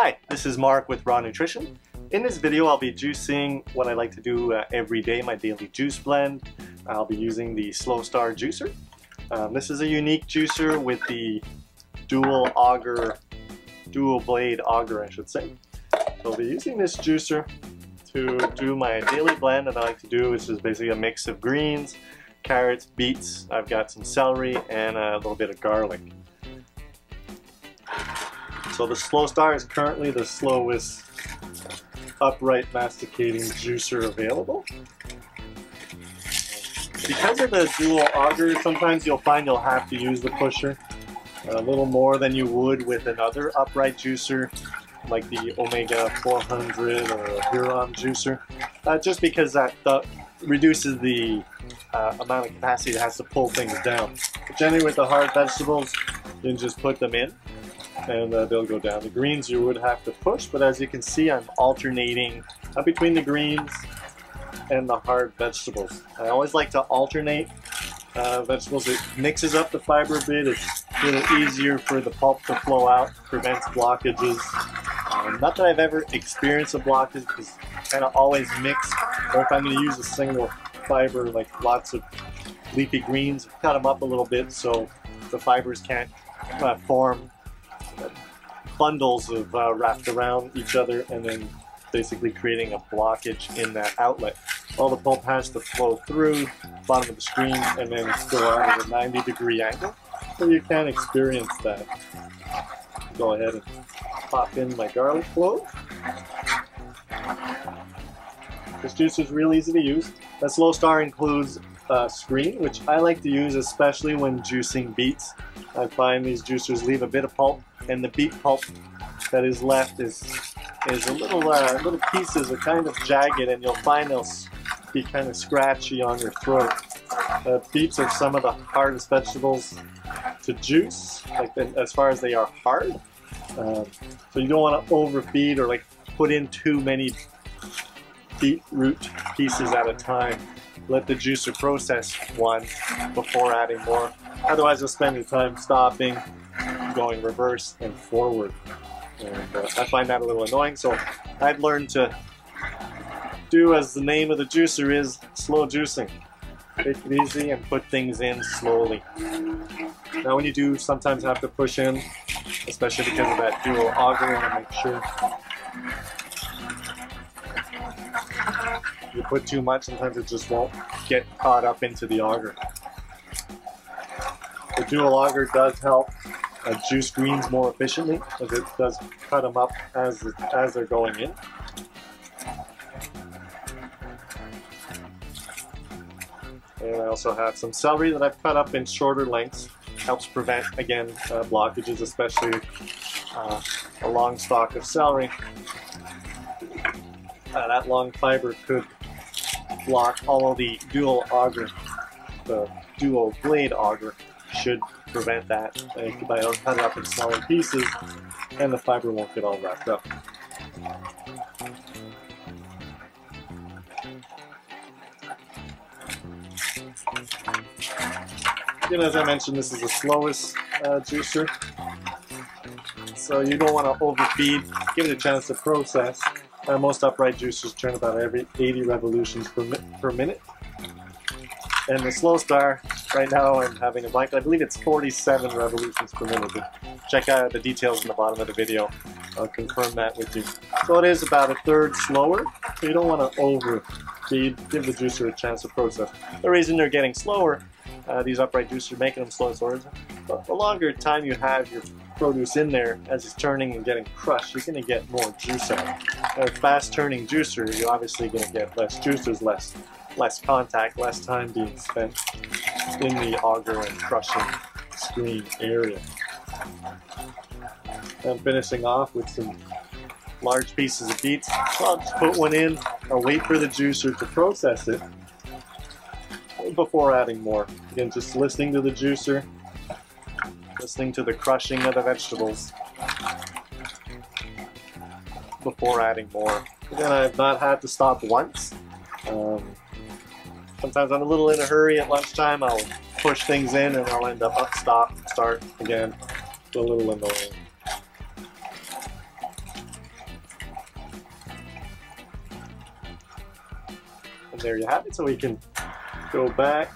Hi, this is Mark with Raw Nutrition. In this video I'll be juicing what I like to do every day, my daily juice blend. I'll be using the Slowstar juicer. This is a unique juicer with the dual blade auger I should say. So I'll be using this juicer to do my daily blend, and I like to do is just basically a mix of greens, carrots, beets, I've got some celery and a little bit of garlic. So the Slowstar is currently the slowest upright masticating juicer available. Because of the dual auger, sometimes you'll find you'll have to use the pusher a little more than you would with another upright juicer like the Omega 400 or Huron juicer, just because that reduces the amount of capacity it has to pull things down. But generally with the hard vegetables, you can just put them in and they'll go down. The greens you would have to push, but as you can see I'm alternating between the greens and the hard vegetables. I always like to alternate vegetables. It mixes up the fiber a bit, it's a little easier for the pulp to flow out, prevents blockages. Not that I've ever experienced a blockage, because I kind of always mix, or if I'm going to use a single fiber like lots of leafy greens, cut them up a little bit so the fibers can't form bundles of wrapped around each other and then basically creating a blockage in that outlet. All the pulp has to flow through bottom of the screen and then go out at a 90-degree angle, so you can experience that. Go ahead and pop in my garlic clove. This juice is real easy to use. The Slowstar includes a screen, which I like to use especially when juicing beets. I find these juicers leave a bit of pulp, and the beet pulp that is left is a little pieces are kind of jagged, and you'll find they'll be kind of scratchy on your throat. Beets are some of the hardest vegetables to juice, like as far as they are hard. So you don't want to overfeed or like put in too many beetroot pieces at a time. Let the juicer process one before adding more. Otherwise you'll spend your time stopping, going reverse and forward. And I find that a little annoying, so I've learned to do as the name of the juicer is, slow juicing. Take it easy and put things in slowly. Now when you do sometimes have to push in, especially because of that dual auger, you want to make sure you put too much, sometimes it just won't get caught up into the auger. The dual auger does help juice greens more efficiently, as it does cut them up as they're going in. And I also have some celery that I've cut up in shorter lengths. Helps prevent, again, blockages, especially a long stalk of celery. That long fiber could block all of the dual auger. The dual blade auger should prevent that by cutting up in smaller pieces, and the fiber won't get all wrapped up. Again, as I mentioned, this is the slowest juicer, so you don't want to overfeed. Give it a chance to process. Most upright juicers turn about every 80 revolutions per minute. And the Slowstar, right now I'm having a blank, I believe it's 47 revolutions per minute. Check out the details in the bottom of the video. I'll confirm that with you. So it is about a third slower, so you don't want to overfeed. Give the juicer a chance to process. The reason they're getting slower, these upright juicers are making them slow and slower, but the longer time you have your produce in there as it's turning and getting crushed, you're going to get more juice out. A fast turning juicer, you're obviously going to get less juice, there's less contact, less time being spent in the auger and crushing screen area. I'm finishing off with some large pieces of beets. So I'll just put one in, I'll wait for the juicer to process it before adding more. Again, just listening to the juicer, listening to the crushing of the vegetables before adding more. Again, I've not had to stop once. Sometimes I'm a little in a hurry at lunchtime, I'll push things in and I'll end up stop, start again. It's a little annoying. there you have it. So we can go back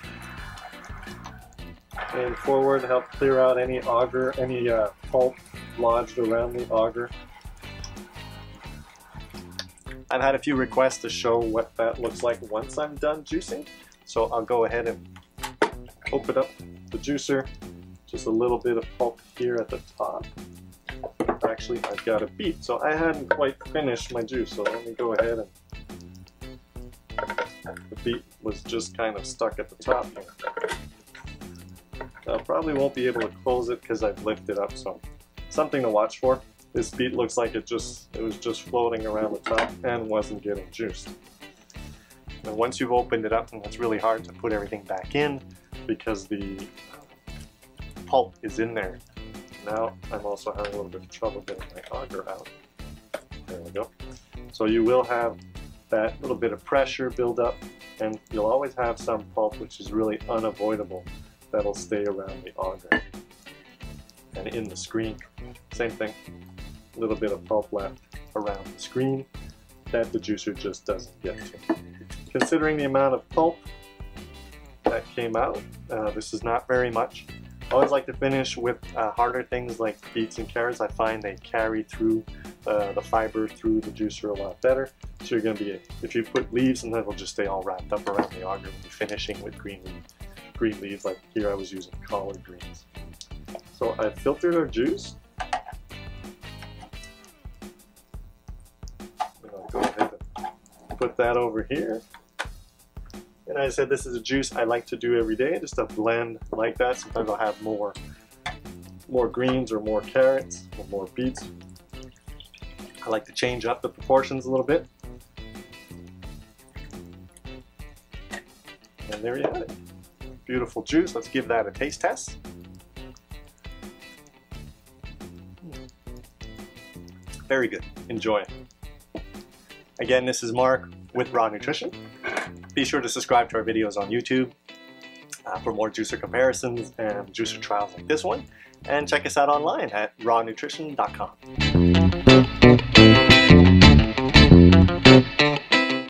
and forward to help clear out any agar, any pulp lodged around the agar. I've had a few requests to show what that looks like once I'm done juicing. So I'll go ahead and open up the juicer. Just a little bit of pulp here at the top. Actually, I've got a beet, so I hadn't quite finished my juice. So let me go ahead and the beet was just kind of stuck at the top here. I probably won't be able to close it because I've lifted up, so something to watch for. This beet looks like it was just floating around the top and wasn't getting juiced. And once you've opened it up, and it's really hard to put everything back in because the pulp is in there. Now I'm also having a little bit of trouble getting my agar out. There we go. So you will have that little bit of pressure build up, and you'll always have some pulp, which is really unavoidable, that'll stay around the agar. And in the screen, same thing. A little bit of pulp left around the screen that the juicer just doesn't get to. Considering the amount of pulp that came out, this is not very much. I always like to finish with harder things like beets and carrots. I find they carry through the fiber through the juicer a lot better. So you're going to be, if you put leaves, and then it'll just stay all wrapped up around the agar when you're finishing with green leaves. Like here I was using collard greens. So I've filtered our juice. And I'll go ahead and put that over here. And as I said, this is a juice I like to do every day, just a blend like that. Sometimes I'll have more greens or more carrots or more beets. I like to change up the proportions a little bit. And there you have it. Beautiful juice. Let's give that a taste test. Very good. Enjoy. Again, this is Mark with Raw Nutrition. Be sure to subscribe to our videos on YouTube for more juicer comparisons and juicer trials like this one. And check us out online at RawNutrition.com.